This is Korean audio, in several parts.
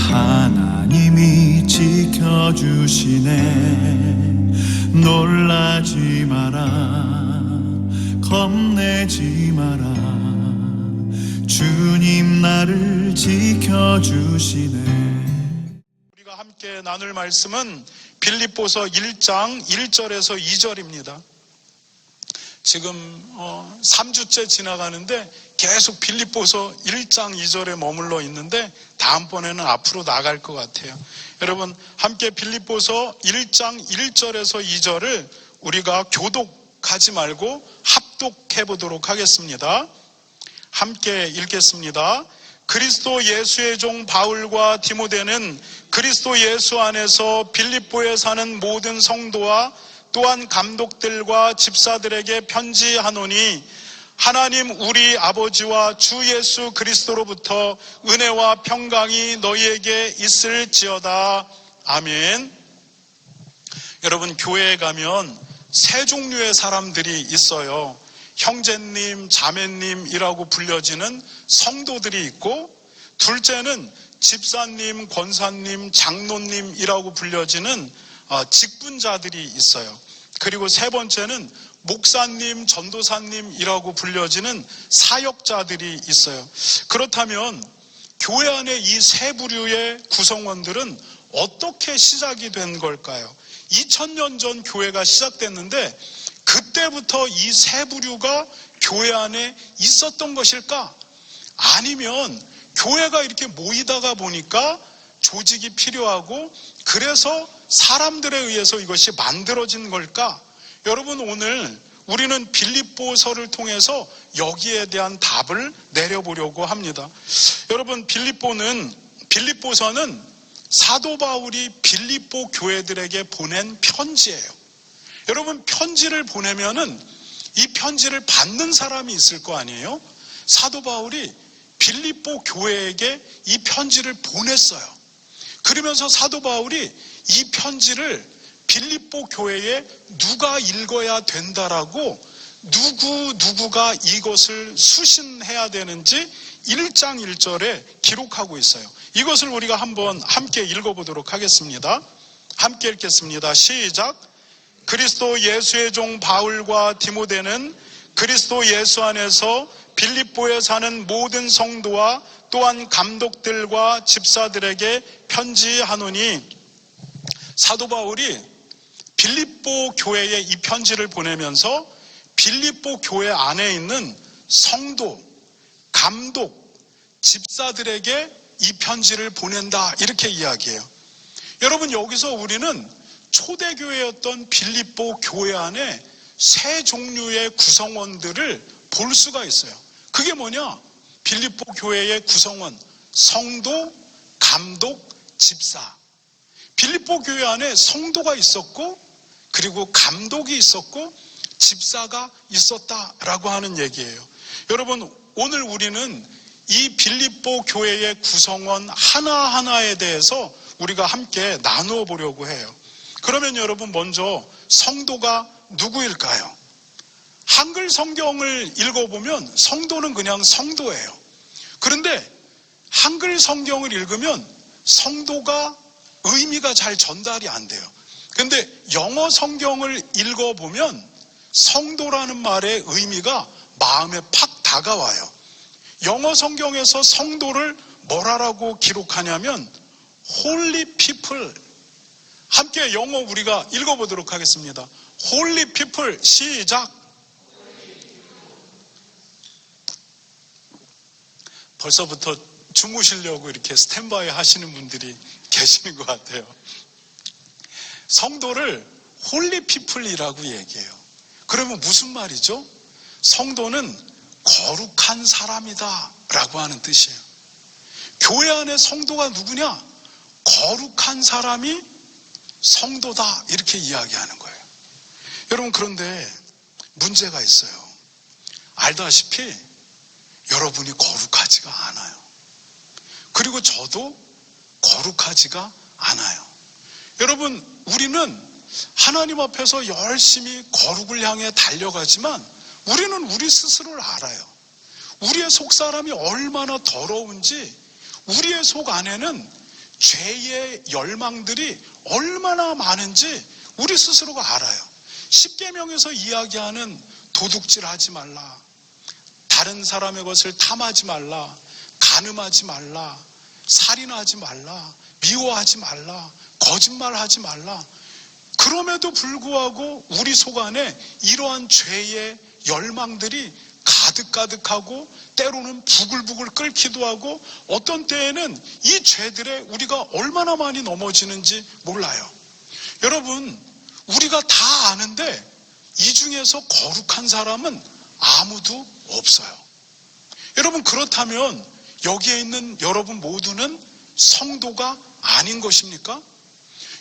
하나님이 지켜주시네. 놀라지 마라, 겁내지 마라. 주님 나를 지켜주시네. 우리가 함께 나눌 말씀은 빌립보서 1장 1절에서 2절입니다. 지금 3주째 지나가는데 계속 빌립보서 1장 2절에 머물러 있는데 다음번에는 앞으로 나갈 것 같아요. 여러분 함께 빌립보서 1장 1절에서 2절을 우리가 교독하지 말고 합독해 보도록 하겠습니다. 함께 읽겠습니다. 그리스도 예수의 종 바울과 디모데는 그리스도 예수 안에서 빌립보에 사는 모든 성도와 또한 감독들과 집사들에게 편지하노니 하나님 우리 아버지와 주 예수 그리스도로부터 은혜와 평강이 너희에게 있을지어다. 아멘. 여러분 교회에 가면 세 종류의 사람들이 있어요. 형제님, 자매님이라고 불려지는 성도들이 있고, 둘째는 집사님, 권사님, 장로님이라고 불려지는 직분자들이 있어요. 그리고 세 번째는 목사님, 전도사님이라고 불려지는 사역자들이 있어요. 그렇다면 교회 안에 이 세 부류의 구성원들은 어떻게 시작이 된 걸까요? 2000년 전 교회가 시작됐는데 그때부터 이 세 부류가 교회 안에 있었던 것일까? 아니면 교회가 이렇게 모이다가 보니까 조직이 필요하고 그래서 사람들에 의해서 이것이 만들어진 걸까? 여러분 오늘 우리는 빌립보서를 통해서 여기에 대한 답을 내려보려고 합니다. 여러분 빌립보서는 사도 바울이 빌립보 교회들에게 보낸 편지예요. 여러분 편지를 보내면은 이 편지를 받는 사람이 있을 거 아니에요? 사도 바울이 빌립보 교회에게 이 편지를 보냈어요. 그러면서 사도 바울이 이 편지를 빌립보 교회에 누가 읽어야 된다라고 누구가 이것을 수신해야 되는지 1장 1절에 기록하고 있어요. 이것을 우리가 한번 함께 읽어보도록 하겠습니다. 함께 읽겠습니다. 시작. 그리스도 예수의 종 바울과 디모데는 그리스도 예수 안에서 빌립보에 사는 모든 성도와 또한 감독들과 집사들에게 편지하노니, 사도 바울이 빌립보 교회에 이 편지를 보내면서 빌립보 교회 안에 있는 성도, 감독, 집사들에게 이 편지를 보낸다 이렇게 이야기해요. 여러분 여기서 우리는 초대교회였던 빌립보 교회 안에 세 종류의 구성원들을 볼 수가 있어요. 그게 뭐냐? 빌립보 교회의 구성원, 성도, 감독, 집사. 빌립보 교회 안에 성도가 있었고 그리고 감독이 있었고 집사가 있었다라고 하는 얘기예요. 여러분 오늘 우리는 이 빌립보 교회의 구성원 하나하나에 대해서 우리가 함께 나누어 보려고 해요. 그러면 여러분 먼저 성도가 누구일까요? 한글 성경을 읽어보면 성도는 그냥 성도예요. 그런데 한글 성경을 읽으면 성도가 의미가 잘 전달이 안 돼요. 그런데 영어 성경을 읽어보면 성도라는 말의 의미가 마음에 팍 다가와요. 영어 성경에서 성도를 뭐라고 기록하냐면 Holy People. 함께 영어 우리가 읽어보도록 하겠습니다. Holy People 시작. 벌써부터 주무시려고 이렇게 스탠바이 하시는 분들이 계시는 것 같아요. 성도를 Holy People이라고 얘기해요. 그러면 무슨 말이죠? 성도는 거룩한 사람이다 라고 하는 뜻이에요. 교회 안에 성도가 누구냐? 거룩한 사람이 성도다 이렇게 이야기하는 거예요. 여러분 그런데 문제가 있어요. 알다시피 여러분이 거룩하지가 않아요. 그리고 저도 거룩하지가 않아요. 여러분 우리는 하나님 앞에서 열심히 거룩을 향해 달려가지만 우리는 우리 스스로를 알아요. 우리의 속사람이 얼마나 더러운지 우리의 속 안에는 죄의 열망들이 얼마나 많은지 우리 스스로가 알아요. 십계명에서 이야기하는 도둑질하지 말라, 다른 사람의 것을 탐하지 말라, 간음하지 말라, 살인하지 말라, 미워하지 말라, 거짓말하지 말라. 그럼에도 불구하고 우리 속 안에 이러한 죄의 열망들이 가득가득하고 때로는 부글부글 끓기도 하고 어떤 때에는 이 죄들에 우리가 얼마나 많이 넘어지는지 몰라요. 여러분, 우리가 다 아는데 이 중에서 거룩한 사람은 아무도 없어요. 여러분, 그렇다면 여기에 있는 여러분 모두는 성도가 아닌 것입니까?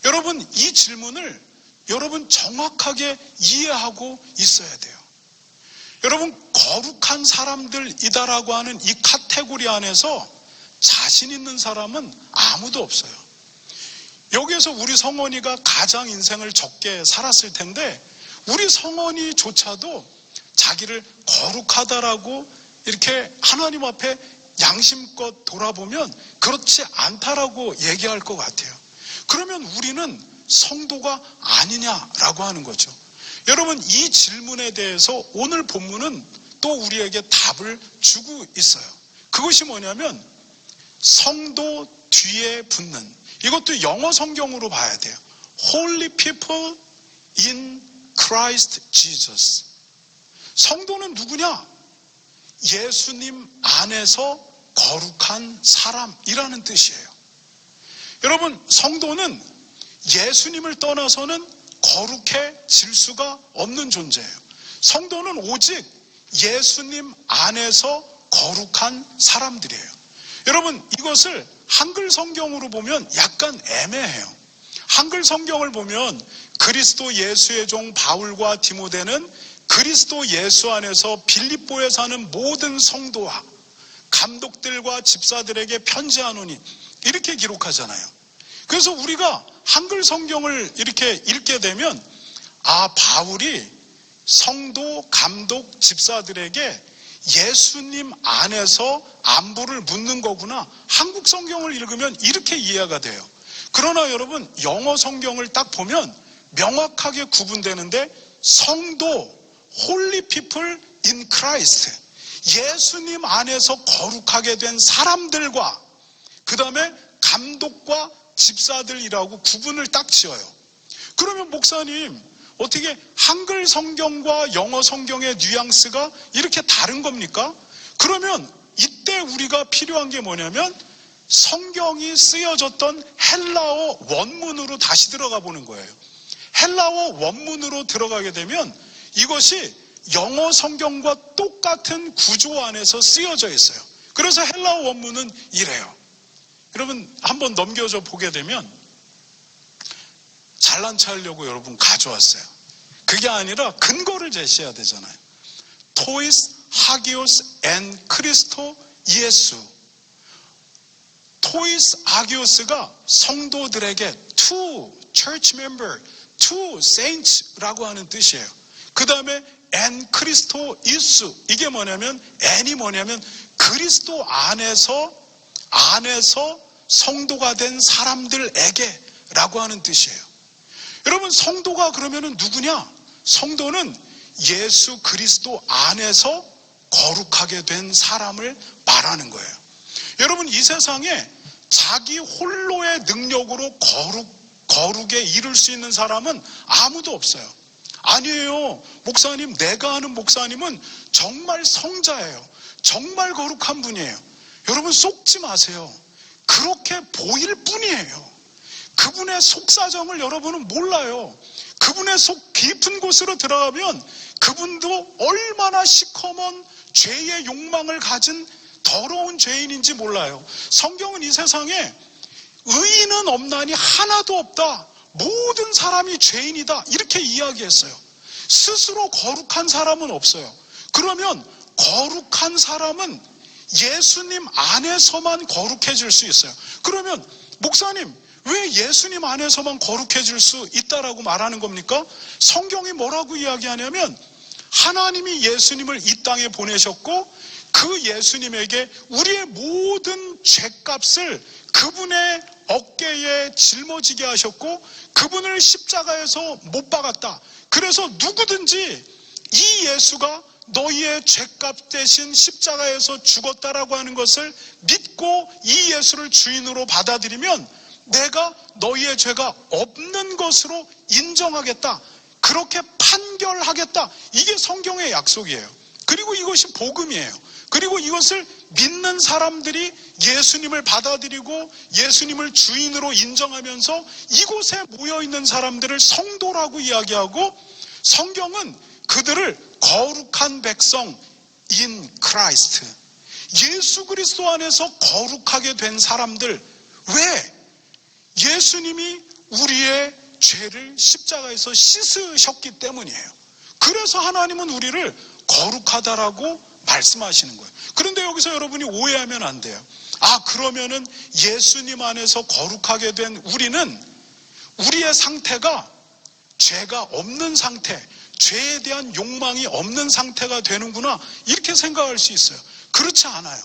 여러분, 이 질문을 여러분 정확하게 이해하고 있어야 돼요. 여러분, 거룩한 사람들이다라고 하는 이 카테고리 안에서 자신 있는 사람은 아무도 없어요. 여기에서 우리 성원이가 가장 인생을 적게 살았을 텐데 우리 성원이조차도 자기를 거룩하다라고 이렇게 하나님 앞에 양심껏 돌아보면 그렇지 않다라고 얘기할 것 같아요. 그러면 우리는 성도가 아니냐라고 하는 거죠. 여러분, 이 질문에 대해서 오늘 본문은 또 우리에게 답을 주고 있어요. 그것이 뭐냐면 성도 뒤에 붙는, 이것도 영어 성경으로 봐야 돼요. Holy people in Christ Jesus. 성도는 누구냐? 예수님 안에서 거룩한 사람이라는 뜻이에요. 여러분, 성도는 예수님을 떠나서는 거룩해질 수가 없는 존재예요. 성도는 오직 예수님 안에서 거룩한 사람들이에요. 여러분, 이것을 한글 성경으로 보면 약간 애매해요. 한글 성경을 보면 그리스도 예수의 종 바울과 디모데는 그리스도 예수 안에서 빌립보에 사는 모든 성도와 감독들과 집사들에게 편지하노니 이렇게 기록하잖아요. 그래서 우리가 한글 성경을 이렇게 읽게 되면 바울이 성도, 감독, 집사들에게 예수님 안에서 안부를 묻는 거구나. 한국 성경을 읽으면 이렇게 이해가 돼요. 그러나 여러분, 영어 성경을 딱 보면 명확하게 구분되는데 성도, Holy people in Christ, 예수님 안에서 거룩하게 된 사람들과 그 다음에 감독과 집사들이라고 구분을 딱 지어요. 그러면 목사님, 어떻게 한글 성경과 영어 성경의 뉘앙스가 이렇게 다른 겁니까? 그러면 이때 우리가 필요한 게 뭐냐면 성경이 쓰여졌던 헬라어 원문으로 다시 들어가 보는 거예요. 헬라어 원문으로 들어가게 되면 이것이 영어 성경과 똑같은 구조 안에서 쓰여져 있어요. 그래서 헬라어 원문은 이래요. 여러분, 한번 넘겨져 보게 되면 잘난 체 하려고 여러분 가져왔어요. 그게 아니라 근거를 제시해야 되잖아요. 토이스, 하기오스, 앤 크리스토, 예수. 토이스, 하기오스가 성도들에게 to church member, to saints라고 하는 뜻이에요. 그 다음에 앤 크리스토, 예수. 이게 뭐냐면 앤이 뭐냐면 그리스도 안에서 성도가 된 사람들에게 라고 하는 뜻이에요. 여러분, 성도가 그러면은 누구냐? 성도는 예수 그리스도 안에서 거룩하게 된 사람을 말하는 거예요. 여러분, 이 세상에 자기 홀로의 능력으로 거룩에 이를 수 있는 사람은 아무도 없어요. 아니에요. 목사님, 내가 아는 목사님은 정말 성자예요. 정말 거룩한 분이에요. 여러분, 속지 마세요. 그렇게 보일 뿐이에요. 그분의 속사정을 여러분은 몰라요. 그분의 속 깊은 곳으로 들어가면 그분도 얼마나 시커먼 죄의 욕망을 가진 더러운 죄인인지 몰라요. 성경은 이 세상에 의인은 없나니 하나도 없다, 모든 사람이 죄인이다, 이렇게 이야기했어요. 스스로 거룩한 사람은 없어요. 그러면 거룩한 사람은 예수님 안에서만 거룩해질 수 있어요. 그러면 목사님, 왜 예수님 안에서만 거룩해질 수 있다라고 말하는 겁니까? 성경이 뭐라고 이야기하냐면 하나님이 예수님을 이 땅에 보내셨고 그 예수님에게 우리의 모든 죄값을 그분의 어깨에 짊어지게 하셨고 그분을 십자가에서 못 박았다. 그래서 누구든지 이 예수가 너희의 죄값 대신 십자가에서 죽었다라고 하는 것을 믿고 이 예수를 주인으로 받아들이면 내가 너희의 죄가 없는 것으로 인정하겠다. 그렇게 판결하겠다. 이게 성경의 약속이에요. 그리고 이것이 복음이에요. 그리고 이것을 믿는 사람들이 예수님을 받아들이고 예수님을 주인으로 인정하면서 이곳에 모여있는 사람들을 성도라고 이야기하고 성경은 그들을 거룩한 백성 in Christ, 예수 그리스도 안에서 거룩하게 된 사람들. 왜? 예수님이 우리의 죄를 십자가에서 씻으셨기 때문이에요. 그래서 하나님은 우리를 거룩하다라고 말씀하시는 거예요. 그런데 여기서 여러분이 오해하면 안 돼요. 그러면은 예수님 안에서 거룩하게 된 우리는 우리의 상태가 죄가 없는 상태, 죄에 대한 욕망이 없는 상태가 되는구나, 이렇게 생각할 수 있어요. 그렇지 않아요.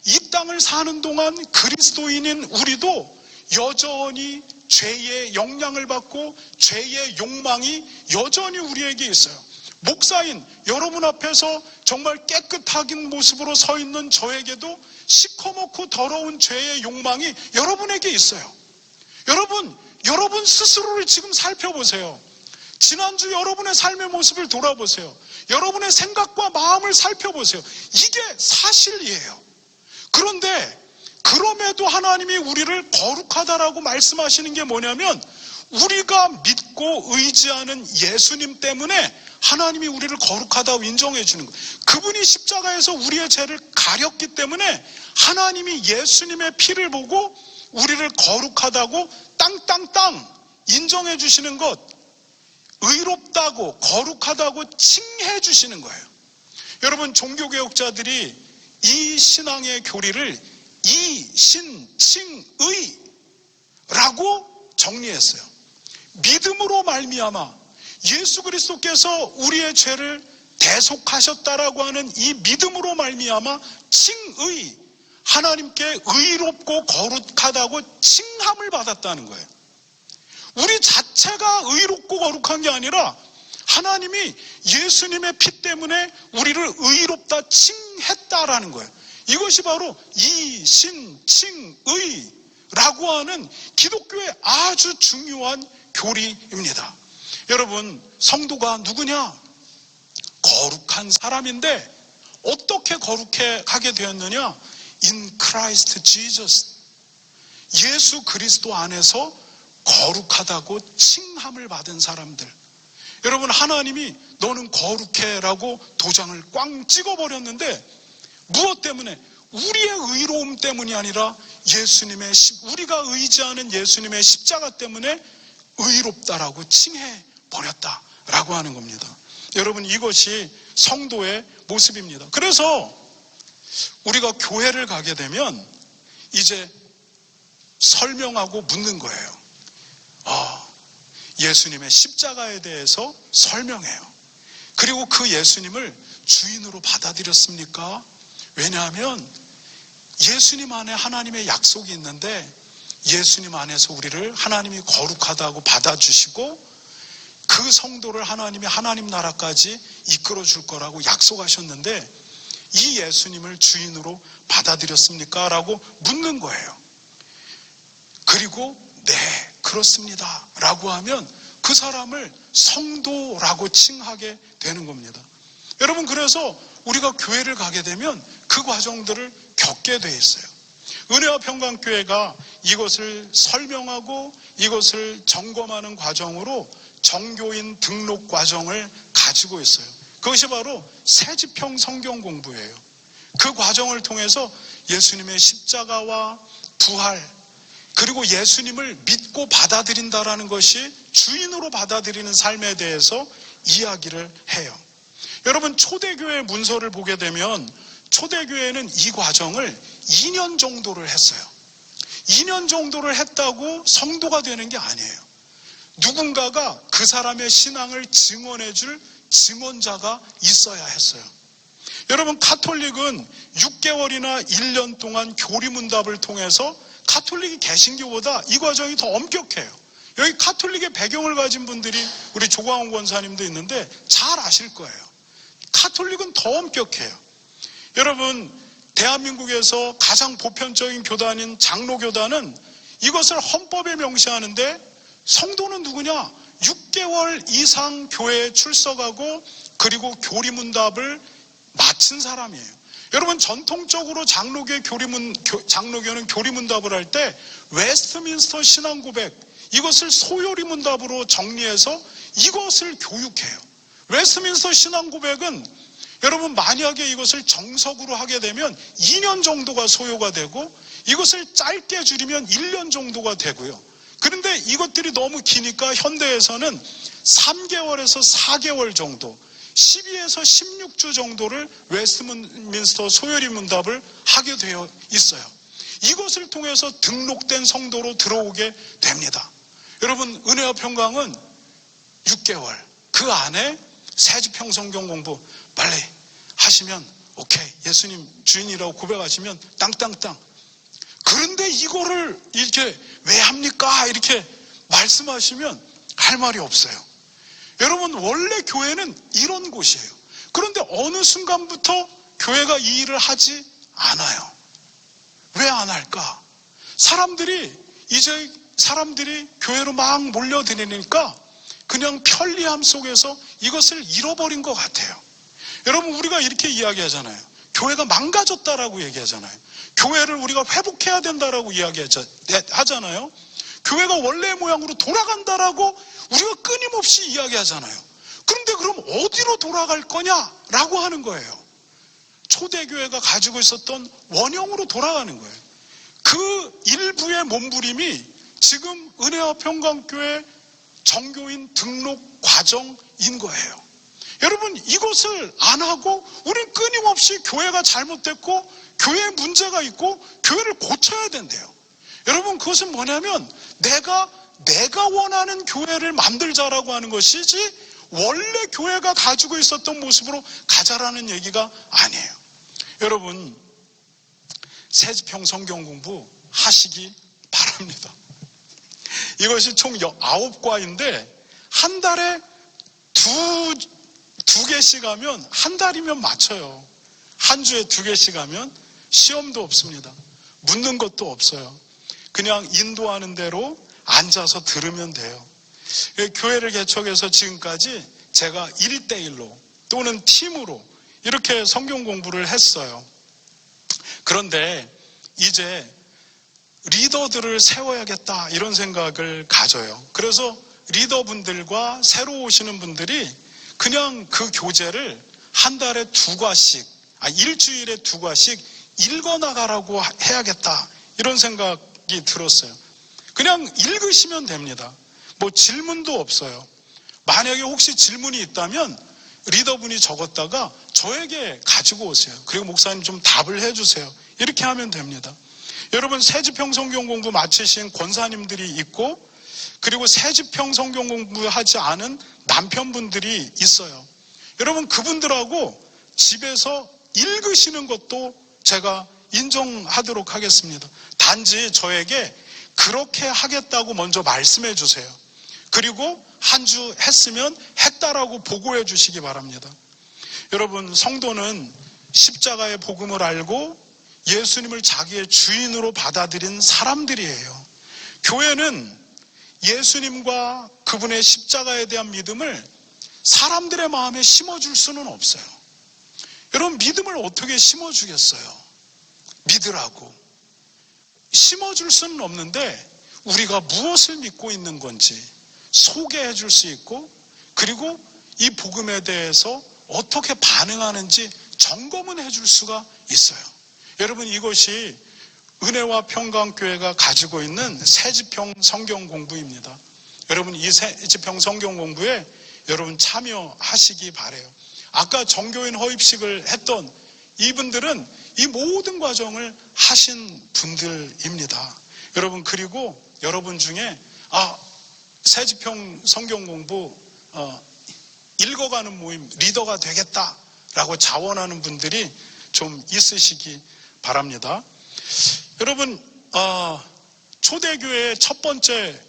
이 땅을 사는 동안 그리스도인인 우리도 여전히 죄의 영향을 받고 죄의 욕망이 여전히 우리에게 있어요. 목사인 여러분 앞에서 정말 깨끗한 모습으로 서 있는 저에게도 시커멓고 더러운 죄의 욕망이 여러분에게 있어요. 여러분 스스로를 지금 살펴보세요. 지난주 여러분의 삶의 모습을 돌아보세요. 여러분의 생각과 마음을 살펴보세요. 이게 사실이에요. 그런데 그럼에도 하나님이 우리를 거룩하다라고 말씀하시는 게 뭐냐면 우리가 믿고 의지하는 예수님 때문에 하나님이 우리를 거룩하다고 인정해 주는 거예요. 그분이 십자가에서 우리의 죄를 가렸기 때문에 하나님이 예수님의 피를 보고 우리를 거룩하다고 땅땅땅 인정해 주시는 것, 의롭다고 거룩하다고 칭해 주시는 거예요. 여러분, 종교개혁자들이 이 신앙의 교리를 이신칭의라고 정리했어요. 믿음으로 말미암아 예수 그리스도께서 우리의 죄를 대속하셨다라고 하는 이 믿음으로 말미암아 칭의, 하나님께 의롭고 거룩하다고 칭함을 받았다는 거예요. 우리 자체가 의롭고 거룩한 게 아니라 하나님이 예수님의 피 때문에 우리를 의롭다 칭했다라는 거예요. 이것이 바로 이신칭의라고 하는 기독교의 아주 중요한 교리입니다. 여러분, 성도가 누구냐? 거룩한 사람인데 어떻게 거룩해 가게 되었느냐? In Christ Jesus, 예수 그리스도 안에서 거룩하다고 칭함을 받은 사람들. 여러분, 하나님이 너는 거룩해 라고 도장을 꽝 찍어버렸는데 무엇 때문에? 우리의 의로움 때문이 아니라 예수님의 우리가 의지하는 예수님의 십자가 때문에 의롭다라고 칭해버렸다라고 하는 겁니다. 여러분, 이것이 성도의 모습입니다. 그래서 우리가 교회를 가게 되면 이제 설명하고 묻는 거예요. 예수님의 십자가에 대해서 설명해요. 그리고 그 예수님을 주인으로 받아들였습니까? 왜냐하면 예수님 안에 하나님의 약속이 있는데 예수님 안에서 우리를 하나님이 거룩하다고 받아주시고 그 성도를 하나님이 하나님 나라까지 이끌어 줄 거라고 약속하셨는데 이 예수님을 주인으로 받아들였습니까? 라고 묻는 거예요. 그리고 네, 그렇습니다 라고 하면 그 사람을 성도라고 칭하게 되는 겁니다. 여러분, 그래서 우리가 교회를 가게 되면 그 과정들을 겪게 돼 있어요. 은혜와 평강교회가 이것을 설명하고 이것을 점검하는 과정으로 정교인 등록 과정을 가지고 있어요. 그것이 바로 새지평 성경 공부예요. 그 과정을 통해서 예수님의 십자가와 부활, 그리고 예수님을 믿고 받아들인다라는 것이 주인으로 받아들이는 삶에 대해서 이야기를 해요. 여러분, 초대교회 문서를 보게 되면 초대교회는 이 과정을 2년 정도를 했어요. 2년 정도를 했다고 성도가 되는 게 아니에요. 누군가가 그 사람의 신앙을 증언해 줄 증언자가 있어야 했어요. 여러분, 가톨릭은 6개월이나 1년 동안 교리문답을 통해서 가톨릭이 개신교보다 이 과정이 더 엄격해요. 여기 가톨릭의 배경을 가진 분들이 우리 조광훈 권사님도 있는데 잘 아실 거예요. 가톨릭은 더 엄격해요. 여러분, 대한민국에서 가장 보편적인 교단인 장로교단은 이것을 헌법에 명시하는데 성도는 누구냐? 6개월 이상 교회에 출석하고 그리고 교리문답을 마친 사람이에요. 여러분, 전통적으로 장로교는 교리문답을 할 때 웨스트민스터 신앙고백, 이것을 소요리문답으로 정리해서 이것을 교육해요. 웨스트민스터 신앙고백은 여러분, 만약에 이것을 정석으로 하게 되면 2년 정도가 소요가 되고 이것을 짧게 줄이면 1년 정도가 되고요. 그런데 이것들이 너무 기니까 현대에서는 3개월에서 4개월 정도, 12에서 16주 정도를 웨스트민스터 소요리 문답을 하게 되어 있어요. 이것을 통해서 등록된 성도로 들어오게 됩니다. 여러분, 은혜와 평강은 6개월, 그 안에 새지평 성경 공부 빨리 하시면 오케이, 예수님 주인이라고 고백하시면 땅땅땅. 그런데 이거를 이렇게 왜 합니까? 이렇게 말씀하시면 할 말이 없어요. 여러분, 원래 교회는 이런 곳이에요. 그런데 어느 순간부터 교회가 이 일을 하지 않아요. 왜 안 할까? 사람들이 교회로 막 몰려들으니까 그냥 편리함 속에서 이것을 잃어버린 것 같아요. 여러분, 우리가 이렇게 이야기하잖아요. 교회가 망가졌다라고 얘기하잖아요. 교회를 우리가 회복해야 된다라고 이야기하잖아요. 교회가 원래의 모양으로 돌아간다라고 우리가 끊임없이 이야기하잖아요. 그런데 그럼 어디로 돌아갈 거냐라고 하는 거예요. 초대교회가 가지고 있었던 원형으로 돌아가는 거예요. 그 일부의 몸부림이 지금 은혜와 평강교회 정교인 등록 과정인 거예요. 여러분, 이것을 안 하고 우리는 끊임없이 교회가 잘못됐고 교회에 문제가 있고 교회를 고쳐야 된대요. 여러분, 그것은 뭐냐면 내가 원하는 교회를 만들자라고 하는 것이지 원래 교회가 가지고 있었던 모습으로 가자라는 얘기가 아니에요. 여러분, 새지평 성경 공부 하시기 바랍니다. 이것이 총 9과인데 한 달에 두 개씩 하면 한 달이면 맞춰요. 한 주에 2개씩 하면 시험도 없습니다. 묻는 것도 없어요. 그냥 인도하는 대로 앉아서 들으면 돼요. 교회를 개척해서 지금까지 제가 1대1로 또는 팀으로 이렇게 성경 공부를 했어요. 그런데 이제 리더들을 세워야겠다 이런 생각을 가져요. 그래서 리더분들과 새로 오시는 분들이 그냥 그 교재를 한 달에 2과씩, 일주일에 2과씩 읽어나가라고 해야겠다 이런 생각이 들었어요. 그냥 읽으시면 됩니다. 뭐 질문도 없어요. 만약에 혹시 질문이 있다면 리더분이 적었다가 저에게 가지고 오세요. 그리고 목사님 좀 답을 해주세요. 이렇게 하면 됩니다. 여러분, 새지평 성경 공부 마치신 권사님들이 있고 그리고 새지평 성경 공부하지 않은 남편분들이 있어요. 여러분, 그분들하고 집에서 읽으시는 것도 제가 인정하도록 하겠습니다. 단지 저에게 그렇게 하겠다고 먼저 말씀해 주세요. 그리고 한 주 했으면 했다라고 보고해 주시기 바랍니다. 여러분, 성도는 십자가의 복음을 알고 예수님을 자기의 주인으로 받아들인 사람들이에요. 교회는 예수님과 그분의 십자가에 대한 믿음을 사람들의 마음에 심어줄 수는 없어요. 여러분, 믿음을 어떻게 심어주겠어요? 믿으라고. 심어줄 수는 없는데 우리가 무엇을 믿고 있는 건지 소개해 줄 수 있고 그리고 이 복음에 대해서 어떻게 반응하는지 점검은 해줄 수가 있어요. 여러분, 이것이 은혜와 평강교회가 가지고 있는 새지평 성경 공부입니다. 여러분, 이 새지평 성경 공부에 여러분 참여하시기 바래요. 아까 정교인 허입식을 했던 이분들은 이 모든 과정을 하신 분들입니다. 여러분, 그리고 여러분 중에 새지평 성경 공부 읽어가는 모임 리더가 되겠다라고 자원하는 분들이 좀 있으시기 바랍니다. 여러분, 초대교회의 첫 번째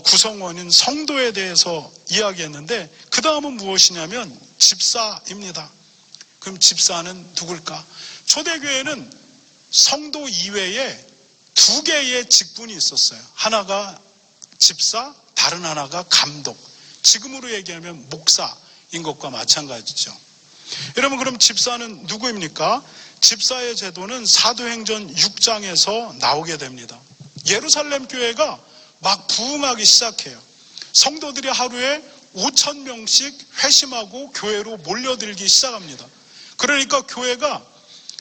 구성원인 성도에 대해서 이야기했는데, 그 다음은 무엇이냐면 집사입니다. 그럼 집사는 누굴까? 초대교회는 성도 이외에 두 개의 직분이 있었어요. 하나가 집사, 다른 하나가 감독. 지금으로 얘기하면 목사인 것과 마찬가지죠. 여러분, 그럼 집사는 누구입니까? 집사의 제도는 사도행전 6장에서 나오게 됩니다. 예루살렘 교회가 막 부흥하기 시작해요. 성도들이 하루에 5,000명씩 회심하고 교회로 몰려들기 시작합니다. 그러니까 교회가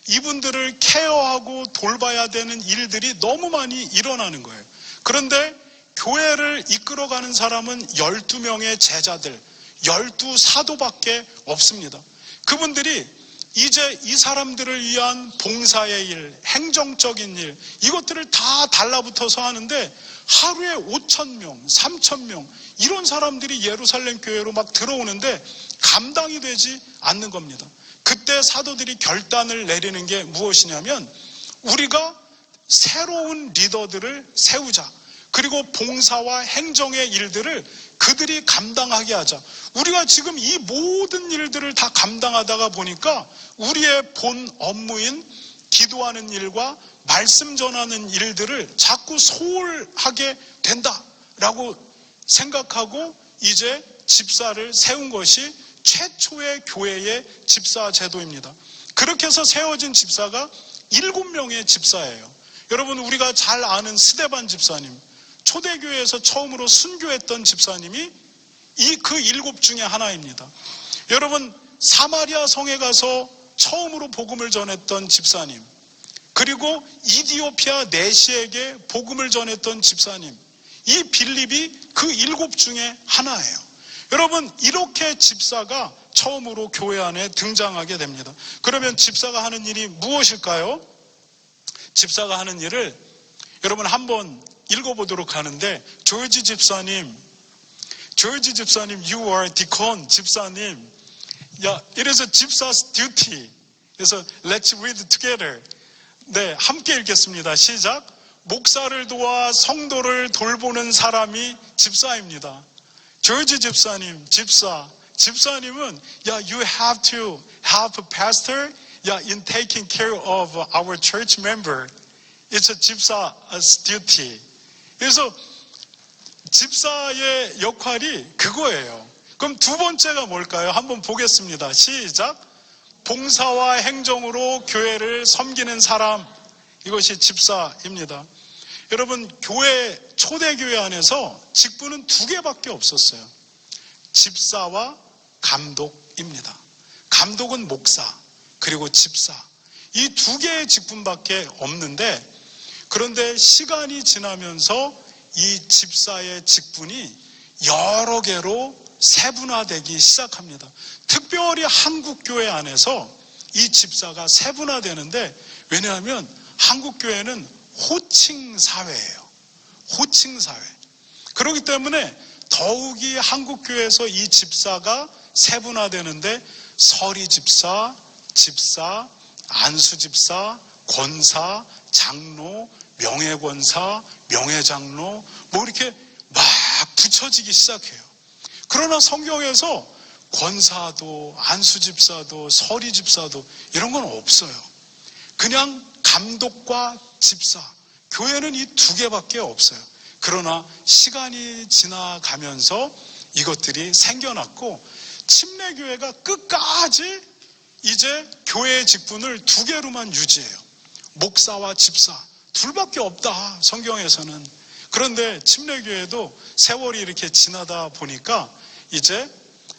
이분들을 케어하고 돌봐야 되는 일들이 너무 많이 일어나는 거예요. 그런데 교회를 이끌어가는 사람은 12명의 제자들, 12사도밖에 없습니다. 그분들이 이제 이 사람들을 위한 봉사의 일, 행정적인 일, 이것들을 다 달라붙어서 하는데, 하루에 5,000명, 3,000명 이런 사람들이 예루살렘 교회로 막 들어오는데 감당이 되지 않는 겁니다. 그때 사도들이 결단을 내리는 게 무엇이냐면, 우리가 새로운 리더들을 세우자. 그리고 봉사와 행정의 일들을 그들이 감당하게 하자. 우리가 지금 이 모든 일들을 다 감당하다가 보니까 우리의 본 업무인 기도하는 일과 말씀 전하는 일들을 자꾸 소홀하게 된다라고 생각하고 이제 집사를 세운 것이 최초의 교회의 집사 제도입니다. 그렇게 해서 세워진 집사가 7명의 집사예요. 여러분, 우리가 잘 아는 스데반 집사님, 초대교회에서 처음으로 순교했던 집사님이 그 7 중에 하나입니다. 여러분, 사마리아 성에 가서 처음으로 복음을 전했던 집사님, 그리고 이디오피아 내시에게 복음을 전했던 집사님, 이 빌립이 그 7 중에 하나예요. 여러분, 이렇게 집사가 처음으로 교회 안에 등장하게 됩니다. 그러면 집사가 하는 일이 무엇일까요? 집사가 하는 일을 여러분 한번 읽어보도록 하는데, 조지 집사님, you are deacon, 집사님. it is a 집사's duty. 그래서 let's read together. 네, 함께 읽겠습니다. 시작. 목사를 도와 성도를 돌보는 사람이 집사입니다. 조지 집사님, 집사님은 you have to help pastor in taking care of our church member. It's a 집사's duty. 그래서 집사의 역할이 그거예요. 그럼 두 번째가 뭘까요? 한번 보겠습니다. 시작. 봉사와 행정으로 교회를 섬기는 사람, 이것이 집사입니다. 여러분, 초대교회 안에서 직분은 2개밖에 없었어요. 집사와 감독입니다. 감독은 목사, 그리고 집사. 이 2개의 직분밖에 없는데, 그런데 시간이 지나면서 이 집사의 직분이 여러 개로 세분화되기 시작합니다. 특별히 한국교회 안에서 이 집사가 세분화되는데, 왜냐하면 한국교회는 호칭사회예요. 호칭사회. 그렇기 때문에 더욱이 한국교회에서 이 집사가 세분화되는데, 서리집사, 집사, 안수집사, 권사, 장로, 명예권사, 명예장로, 뭐 이렇게 막 붙여지기 시작해요. 그러나 성경에서 권사도, 안수집사도, 서리집사도 이런 건 없어요. 그냥 감독과 집사, 교회는 이 2개밖에 없어요. 그러나 시간이 지나가면서 이것들이 생겨났고, 침례교회가 끝까지 이제 교회의 직분을 2개로만 유지해요. 목사와 집사, 2밖에 없다, 성경에서는. 그런데 침례교회도 세월이 이렇게 지나다 보니까 이제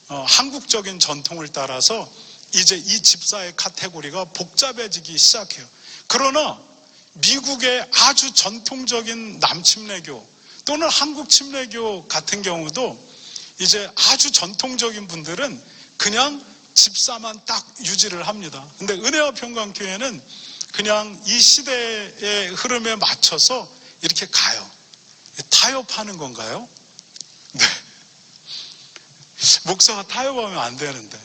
한국적인 전통을 따라서 이제 이 집사의 카테고리가 복잡해지기 시작해요. 그러나 미국의 아주 전통적인 남침례교 또는 한국 침례교 같은 경우도 이제 아주 전통적인 분들은 그냥 집사만 딱 유지를 합니다. 근데 은혜와 평강교회는 그냥 이 시대의 흐름에 맞춰서 이렇게 가요. 타협하는 건가요? 네. 목사가 타협하면 안 되는데.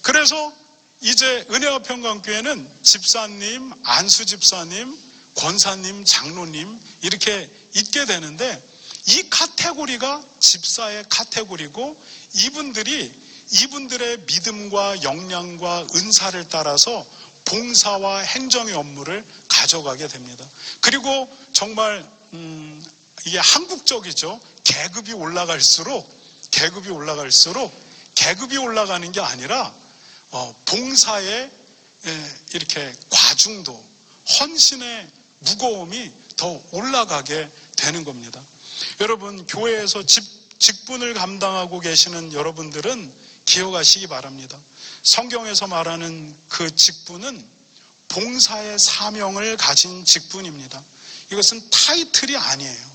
그래서 이제 은혜와 평강교회는 집사님, 안수집사님, 권사님, 장로님 이렇게 있게 되는데, 이 카테고리가 집사의 카테고리고, 이분들의 믿음과 역량과 은사를 따라서 봉사와 행정의 업무를 가져가게 됩니다. 그리고 정말 이게 한국적이죠. 계급이 올라가는 게 아니라 봉사의 이렇게 과중도, 헌신의 무거움이 더 올라가게 되는 겁니다. 여러분, 교회에서 직분을 감당하고 계시는 여러분들은 기억하시기 바랍니다. 성경에서 말하는 그 직분은 봉사의 사명을 가진 직분입니다. 이것은 타이틀이 아니에요.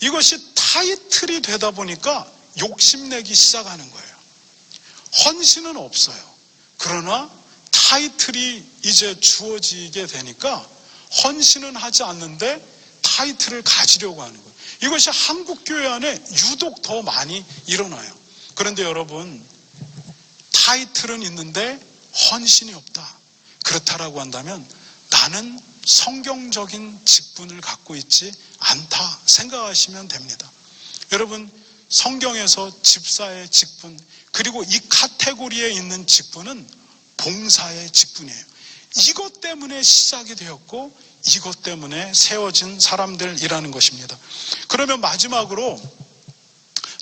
이것이 타이틀이 되다 보니까 욕심내기 시작하는 거예요. 헌신은 없어요. 그러나 타이틀이 이제 주어지게 되니까 헌신은 하지 않는데 타이틀을 가지려고 하는 거예요. 이것이 한국교회 안에 유독 더 많이 일어나요. 그런데 여러분, 타이틀은 있는데 헌신이 없다. 그렇다라고 한다면 나는 성경적인 직분을 갖고 있지 않다 생각하시면 됩니다. 여러분, 성경에서 집사의 직분, 그리고 이 카테고리에 있는 직분은 봉사의 직분이에요. 이것 때문에 시작이 되었고 이것 때문에 세워진 사람들이라는 것입니다. 그러면 마지막으로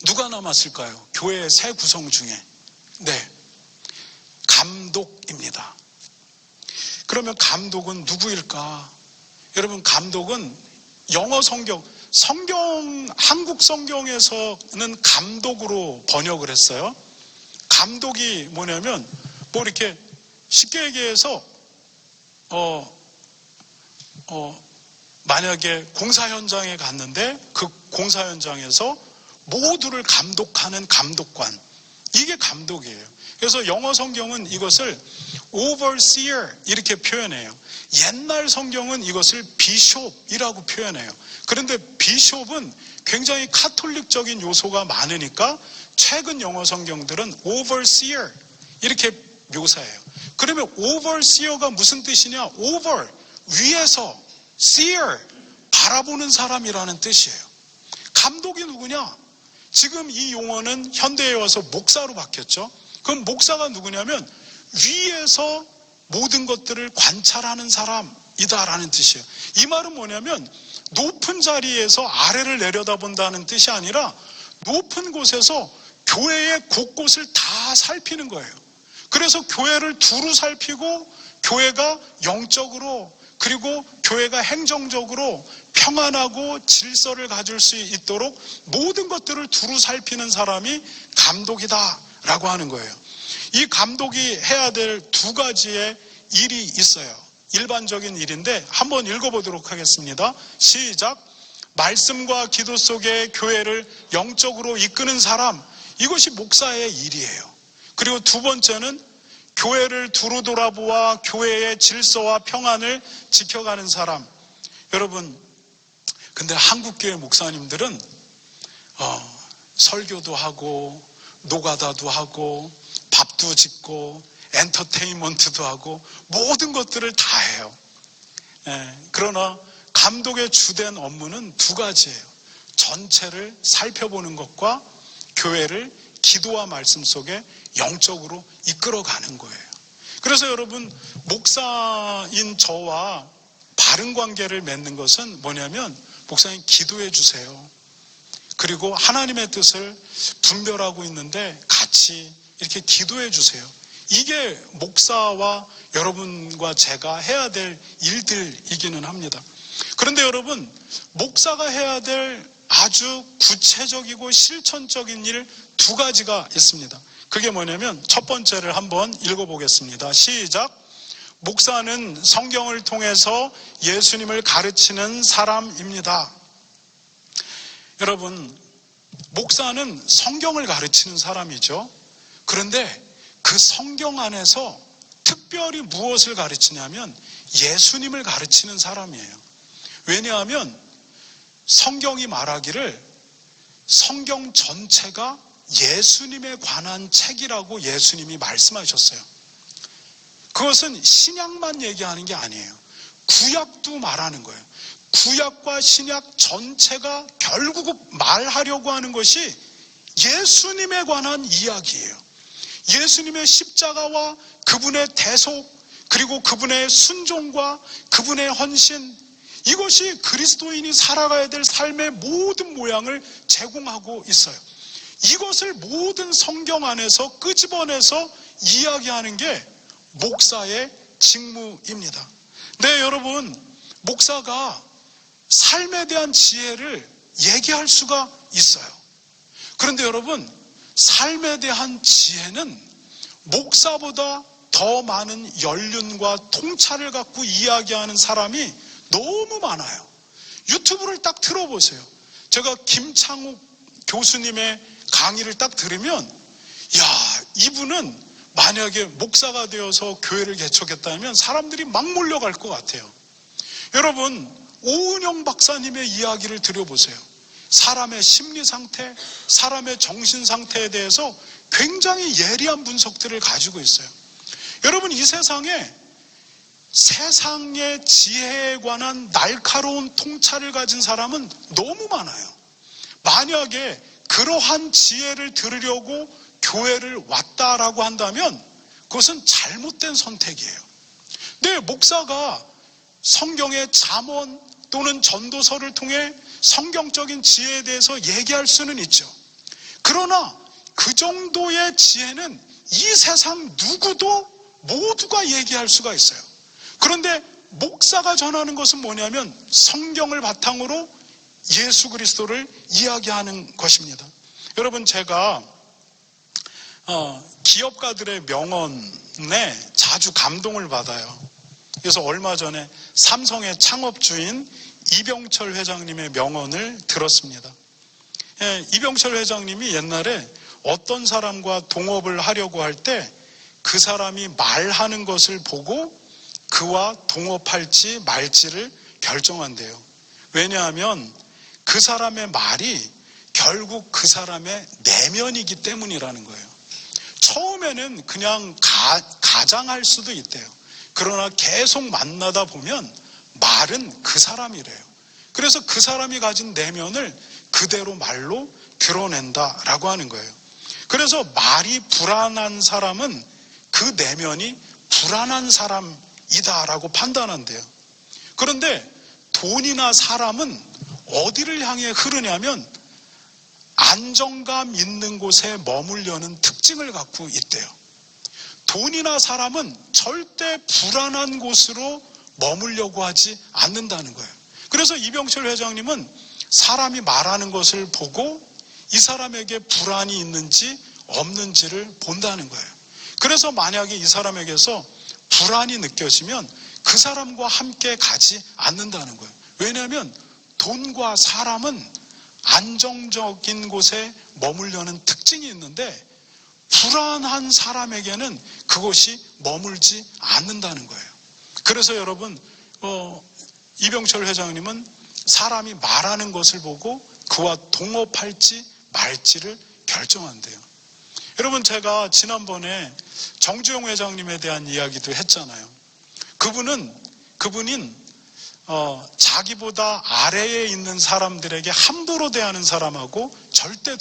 누가 남았을까요? 교회의 새 구성 중에. 네, 감독입니다. 그러면 감독은 누구일까? 여러분, 감독은 영어 한국 성경에서는 감독으로 번역을 했어요. 감독이 뭐냐면, 이렇게 쉽게 얘기해서, 만약에 공사 현장에 갔는데 그 공사 현장에서 모두를 감독하는 감독관. 이게 감독이에요. 그래서 영어 성경은 이것을 overseer 이렇게 표현해요. 옛날 성경은 이것을 비숍이라고 표현해요. 그런데 비숍은 굉장히 카톨릭적인 요소가 많으니까 최근 영어 성경들은 overseer 이렇게 묘사해요. 그러면 overseer가 무슨 뜻이냐? over, 위에서, seer, 바라보는 사람이라는 뜻이에요. 감독이 누구냐? 지금 이 용어는 현대에 와서 목사로 바뀌었죠. 그럼 목사가 누구냐면 위에서 모든 것들을 관찰하는 사람이다라는 뜻이에요. 이 말은 뭐냐면 높은 자리에서 아래를 내려다본다는 뜻이 아니라 높은 곳에서 교회의 곳곳을 다 살피는 거예요. 그래서 교회를 두루 살피고 교회가 영적으로 그리고 교회가 행정적으로 평안하고 질서를 가질 수 있도록 모든 것들을 두루 살피는 사람이 감독이다라고 하는 거예요. 이 감독이 해야 될 두 가지의 일이 있어요. 일반적인 일인데 한번 읽어보도록 하겠습니다. 시작. 말씀과 기도 속에 교회를 영적으로 이끄는 사람, 이것이 목사의 일이에요. 그리고 두 번째는 교회를 두루 돌아보아 교회의 질서와 평안을 지켜가는 사람. 여러분, 근데 한국교회 목사님들은 설교도 하고 노가다도 하고 밥도 짓고 엔터테인먼트도 하고 모든 것들을 다 해요. 그러나 감독의 주된 업무는 두 가지예요. 전체를 살펴보는 것과 교회를 기도와 말씀 속에 영적으로 이끌어가는 거예요. 그래서 여러분, 목사인 저와 바른 관계를 맺는 것은 뭐냐면, 목사님 기도해 주세요. 그리고 하나님의 뜻을 분별하고 있는데 같이 이렇게 기도해 주세요. 이게 목사와 여러분과 제가 해야 될 일들이기는 합니다. 그런데 여러분, 목사가 해야 될 아주 구체적이고 실천적인 일 두 가지가 있습니다. 그게 뭐냐면 첫 번째를 한번 읽어보겠습니다. 시작. 목사는 성경을 통해서 예수님을 가르치는 사람입니다. 여러분, 목사는 성경을 가르치는 사람이죠. 그런데 그 성경 안에서 특별히 무엇을 가르치냐면 예수님을 가르치는 사람이에요. 왜냐하면 성경이 말하기를 성경 전체가 예수님에 관한 책이라고 예수님이 말씀하셨어요. 그것은 신약만 얘기하는 게 아니에요. 구약도 말하는 거예요. 구약과 신약 전체가 결국 말하려고 하는 것이 예수님에 관한 이야기예요. 예수님의 십자가와 그분의 대속, 그리고 그분의 순종과 그분의 헌신, 이것이 그리스도인이 살아가야 될 삶의 모든 모양을 제공하고 있어요. 이것을 모든 성경 안에서 끄집어내서 이야기하는 게 목사의 직무입니다. 네, 여러분, 목사가 삶에 대한 지혜를 얘기할 수가 있어요. 그런데 여러분, 삶에 대한 지혜는 목사보다 더 많은 연륜과 통찰을 갖고 이야기하는 사람이 너무 많아요. 유튜브를 딱 틀어보세요. 제가 김창욱 교수님의 강의를 딱 들으면, 야, 이분은 만약에 목사가 되어서 교회를 개척했다면 사람들이 막 몰려갈 것 같아요. 여러분, 오은영 박사님의 이야기를 들어보세요. 사람의 심리 상태, 사람의 정신 상태에 대해서 굉장히 예리한 분석들을 가지고 있어요. 여러분, 이 세상에 세상의 지혜에 관한 날카로운 통찰을 가진 사람은 너무 많아요. 만약에 그러한 지혜를 들으려고 교회를 왔다라고 한다면 그것은 잘못된 선택이에요. 네, 목사가 성경의 잠언 또는 전도서를 통해 성경적인 지혜에 대해서 얘기할 수는 있죠. 그러나 그 정도의 지혜는 이 세상 누구도 모두가 얘기할 수가 있어요. 그런데 목사가 전하는 것은 뭐냐면 성경을 바탕으로 예수 그리스도를 이야기하는 것입니다. 여러분, 제가 기업가들의 명언에 자주 감동을 받아요. 그래서 얼마 전에 삼성의 창업주인 이병철 회장님의 명언을 들었습니다. 이병철 회장님이 옛날에 어떤 사람과 동업을 하려고 할 때 그 사람이 말하는 것을 보고 그와 동업할지 말지를 결정한대요. 왜냐하면 그 사람의 말이 결국 그 사람의 내면이기 때문이라는 거예요. 처음에는 그냥 가장할 수도 있대요. 그러나 계속 만나다 보면 말은 그 사람이래요. 그래서 그 사람이 가진 내면을 그대로 말로 드러낸다라고 하는 거예요. 그래서 말이 불안한 사람은 그 내면이 불안한 사람이다라고 판단한대요. 그런데 돈이나 사람은 어디를 향해 흐르냐면 안정감 있는 곳에 머물려는 특징을 갖고 있대요. 돈이나 사람은 절대 불안한 곳으로 머물려고 하지 않는다는 거예요. 그래서 이병철 회장님은 사람이 말하는 것을 보고 이 사람에게 불안이 있는지 없는지를 본다는 거예요. 그래서 만약에 이 사람에게서 불안이 느껴지면 그 사람과 함께 가지 않는다는 거예요. 왜냐하면 돈과 사람은 안정적인 곳에 머물려는 특징이 있는데 불안한 사람에게는 그것이 머물지 않는다는 거예요. 그래서 여러분, 이병철 회장님은 사람이 말하는 것을 보고 그와 동업할지 말지를 결정한대요. 여러분, 제가 지난번에 정주영 회장님에 대한 이야기도 했잖아요. 그분은 자기보다 아래에 있는 사람들에게 함부로 대하는 사람하고 절대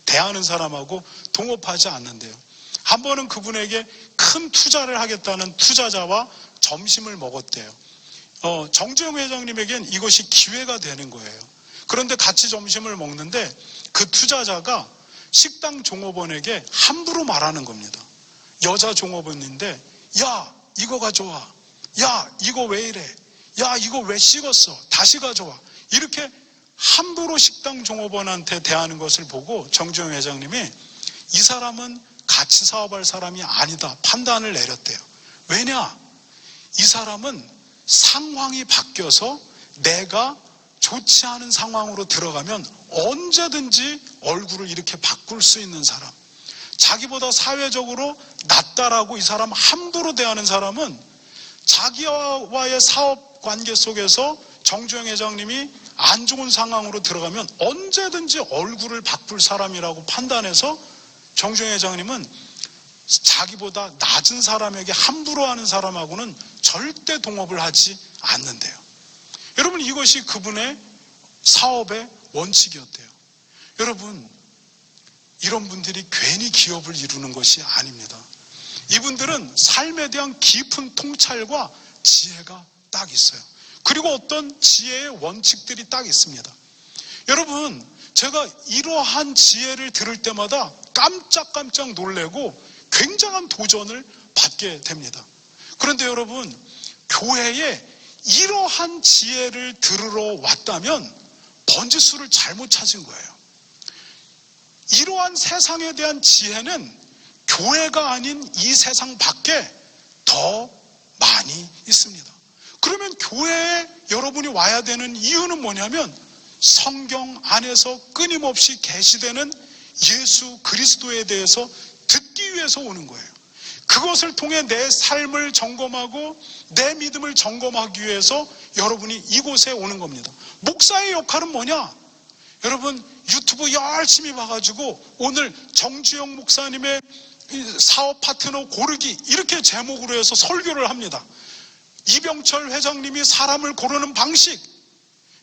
대하는 사람하고 동업하지 않는데요. 한 번은 그분에게 큰 투자를 하겠다는 투자자와 점심을 먹었대요. 정주영 회장님에겐 이것이 기회가 되는 거예요. 그런데 같이 점심을 먹는데 그 투자자가 식당 종업원에게 함부로 말하는 겁니다. 여자 종업원인데, 야, 이거 가져와. 야, 이거 왜 이래? 야, 이거 왜 식었어? 다시 가져와. 이렇게 함부로 식당 종업원한테 대하는 것을 보고 정주영 회장님이 이 사람은 같이 사업할 사람이 아니다 판단을 내렸대요. 왜냐? 이 사람은 상황이 바뀌어서 내가 좋지 않은 상황으로 들어가면 언제든지 얼굴을 이렇게 바꿀 수 있는 사람, 자기보다 사회적으로 낫다라고 이 사람 함부로 대하는 사람은 자기와의 사업 관계 속에서 정주영 회장님이 안 좋은 상황으로 들어가면 언제든지 얼굴을 바꿀 사람이라고 판단해서 정주영 회장님은 자기보다 낮은 사람에게 함부로 하는 사람하고는 절대 동업을 하지 않는데요. 여러분, 이것이 그분의 사업의 원칙이었대요. 여러분, 이런 분들이 괜히 기업을 이루는 것이 아닙니다. 이분들은 삶에 대한 깊은 통찰과 지혜가 딱 있어요. 그리고 어떤 지혜의 원칙들이 딱 있습니다. 여러분, 제가 이러한 지혜를 들을 때마다 깜짝깜짝 놀래고 굉장한 도전을 받게 됩니다. 그런데 여러분, 교회에 이러한 지혜를 들으러 왔다면 번지수를 잘못 찾은 거예요. 이러한 세상에 대한 지혜는 교회가 아닌 이 세상 밖에 더 많이 있습니다. 그러면 교회에 여러분이 와야 되는 이유는 뭐냐면 성경 안에서 끊임없이 계시되는 예수 그리스도에 대해서 듣기 위해서 오는 거예요. 그것을 통해 내 삶을 점검하고 내 믿음을 점검하기 위해서 여러분이 이곳에 오는 겁니다. 목사의 역할은 뭐냐? 여러분, 유튜브 열심히 봐가지고 오늘 정주영 목사님의 사업 파트너 고르기 이렇게 제목으로 해서 설교를 합니다. 이병철 회장님이 사람을 고르는 방식,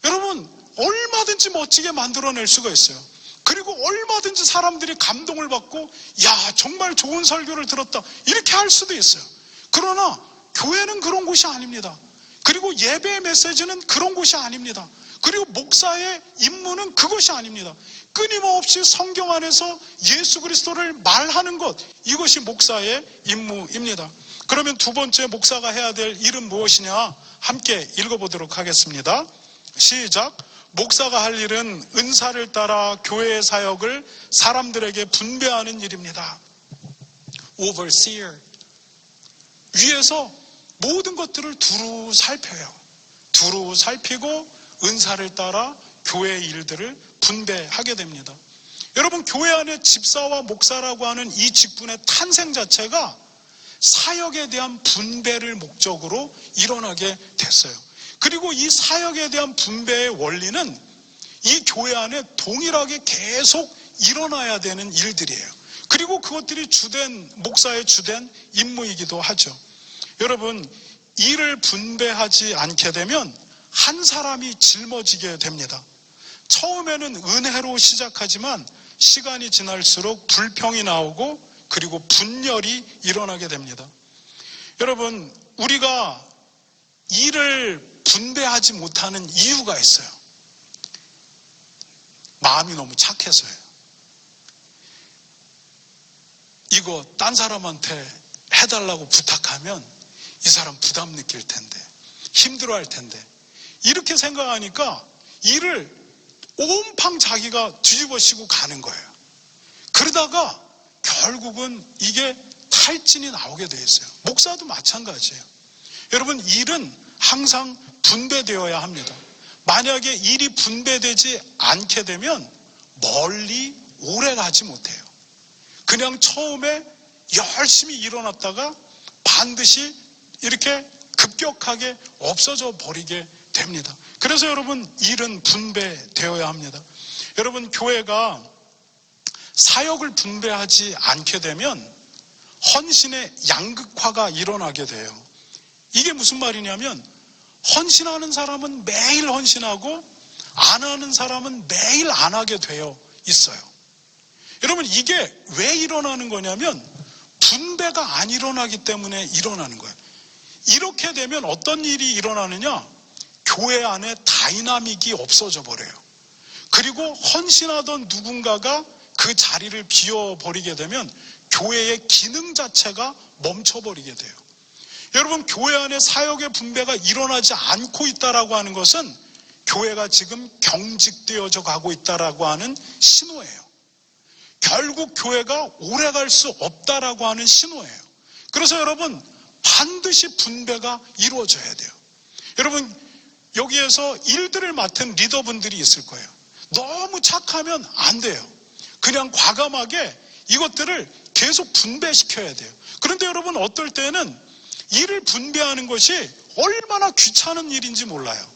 여러분 얼마든지 멋지게 만들어낼 수가 있어요. 그리고 얼마든지 사람들이 감동을 받고 야, 정말 좋은 설교를 들었다 이렇게 할 수도 있어요. 그러나 교회는 그런 곳이 아닙니다. 그리고 예배의 메시지는 그런 곳이 아닙니다. 그리고 목사의 임무는 그것이 아닙니다. 끊임없이 성경 안에서 예수 그리스도를 말하는 것, 이것이 목사의 임무입니다. 그러면 두 번째 목사가 해야 될 일은 무엇이냐? 함께 읽어보도록 하겠습니다. 시작. 목사가 할 일은 은사를 따라 교회의 사역을 사람들에게 분배하는 일입니다. Overseer. 위에서 모든 것들을 두루 살펴요. 두루 살피고 은사를 따라 교회의 일들을 분배하게 됩니다. 여러분, 교회 안에 집사와 목사라고 하는 이 직분의 탄생 자체가 사역에 대한 분배를 목적으로 일어나게 됐어요. 그리고 이 사역에 대한 분배의 원리는 이 교회 안에 동일하게 계속 일어나야 되는 일들이에요. 그리고 그것들이 목사의 주된 임무이기도 하죠. 여러분, 일을 분배하지 않게 되면 한 사람이 짊어지게 됩니다. 처음에는 은혜로 시작하지만 시간이 지날수록 불평이 나오고 그리고 분열이 일어나게 됩니다. 여러분, 우리가 일을 분배하지 못하는 이유가 있어요. 마음이 너무 착해서예요. 이거 딴 사람한테 해달라고 부탁하면 이 사람 부담 느낄 텐데, 힘들어할 텐데, 이렇게 생각하니까 일을 온팡 자기가 뒤집어쓰고 가는 거예요. 그러다가 결국은 이게 탈진이 나오게 돼 있어요. 목사도 마찬가지예요. 여러분, 일은 항상 분배되어야 합니다. 만약에 일이 분배되지 않게 되면 멀리 오래 가지 못해요. 그냥 처음에 열심히 일어났다가 반드시 이렇게 급격하게 없어져 버리게 됩니다. 그래서 여러분, 일은 분배되어야 합니다. 여러분, 교회가 사역을 분배하지 않게 되면 헌신의 양극화가 일어나게 돼요. 이게 무슨 말이냐면 헌신하는 사람은 매일 헌신하고 안 하는 사람은 매일 안 하게 되어 있어요. 여러분, 이게 왜 일어나는 거냐면 분배가 안 일어나기 때문에 일어나는 거예요. 이렇게 되면 어떤 일이 일어나느냐? 교회 안에 다이나믹이 없어져 버려요. 그리고 헌신하던 누군가가 그 자리를 비워버리게 되면 교회의 기능 자체가 멈춰버리게 돼요. 여러분, 교회 안에 사역의 분배가 일어나지 않고 있다라고 하는 것은 교회가 지금 경직되어져 가고 있다라고 하는 신호예요. 결국 교회가 오래 갈 수 없다라고 하는 신호예요. 그래서 여러분, 반드시 분배가 이루어져야 돼요. 여러분, 여기에서 일들을 맡은 리더분들이 있을 거예요. 너무 착하면 안 돼요. 그냥 과감하게 이것들을 계속 분배시켜야 돼요. 그런데 여러분, 어떨 때는 일을 분배하는 것이 얼마나 귀찮은 일인지 몰라요.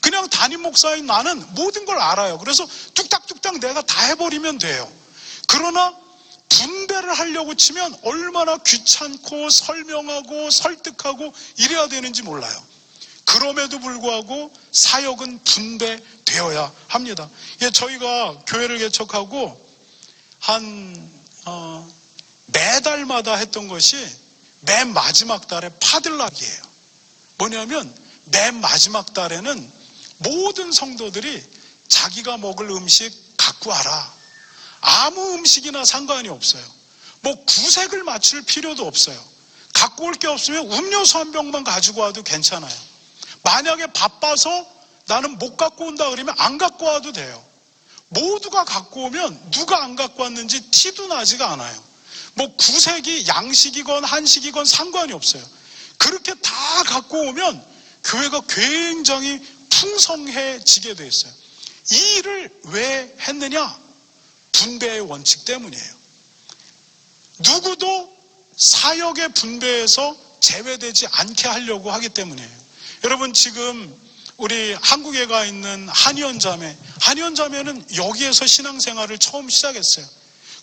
그냥 담임 목사인 나는 모든 걸 알아요. 그래서 뚝딱뚝딱 내가 다 해버리면 돼요. 그러나 분배를 하려고 치면 얼마나 귀찮고 설명하고 설득하고 이래야 되는지 몰라요. 그럼에도 불구하고 사역은 분배되어야 합니다. 저희가 교회를 개척하고 매달마다 했던 것이 맨 마지막 달에 파들락이에요. 뭐냐면 맨 마지막 달에는 모든 성도들이 자기가 먹을 음식 갖고 와라. 아무 음식이나 상관이 없어요. 뭐 구색을 맞출 필요도 없어요. 갖고 올 게 없으면 음료수 한 병만 가지고 와도 괜찮아요. 만약에 바빠서 나는 못 갖고 온다 그러면 안 갖고 와도 돼요. 모두가 갖고 오면 누가 안 갖고 왔는지 티도 나지가 않아요. 뭐 구색이 양식이건 한식이건 상관이 없어요. 그렇게 다 갖고 오면 교회가 굉장히 풍성해지게 돼 있어요. 이 일을 왜 했느냐? 분배의 원칙 때문이에요. 누구도 사역의 분배에서 제외되지 않게 하려고 하기 때문이에요. 여러분, 지금 우리 한국에 가 있는 한의원자매는 여기에서 신앙생활을 처음 시작했어요.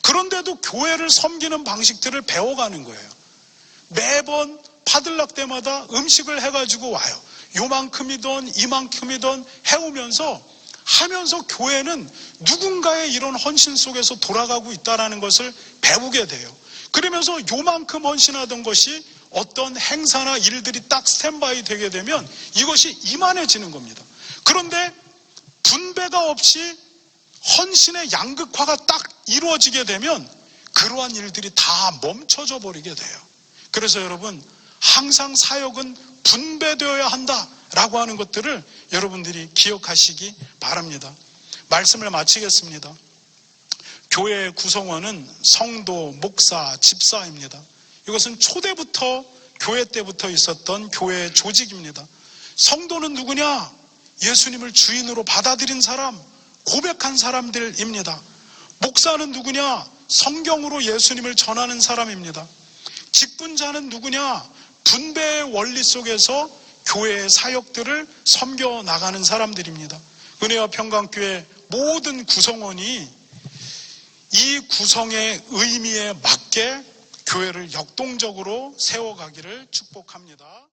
그런데도 교회를 섬기는 방식들을 배워가는 거예요. 매번 파들락 때마다 음식을 해가지고 와요. 요만큼이든 이만큼이든 해오면서 하면서 교회는 누군가의 이런 헌신 속에서 돌아가고 있다는 것을 배우게 돼요. 그러면서 요만큼 헌신하던 것이 어떤 행사나 일들이 딱 스탠바이 되게 되면 이것이 이만해지는 겁니다. 그런데 분배가 없이 헌신의 양극화가 딱 이루어지게 되면 그러한 일들이 다 멈춰져 버리게 돼요. 그래서 여러분, 항상 사역은 분배되어야 한다라고 하는 것들을 여러분들이 기억하시기 바랍니다. 말씀을 마치겠습니다. 교회의 구성원은 성도, 목사, 집사입니다. 이것은 초대부터 교회 때부터 있었던 교회의 조직입니다. 성도는 누구냐? 예수님을 주인으로 받아들인 사람, 고백한 사람들입니다. 목사는 누구냐? 성경으로 예수님을 전하는 사람입니다. 직분자는 누구냐? 분배의 원리 속에서 교회의 사역들을 섬겨 나가는 사람들입니다. 은혜와 평강교회 모든 구성원이 이 구성의 의미에 맞게 교회를 역동적으로 세워가기를 축복합니다.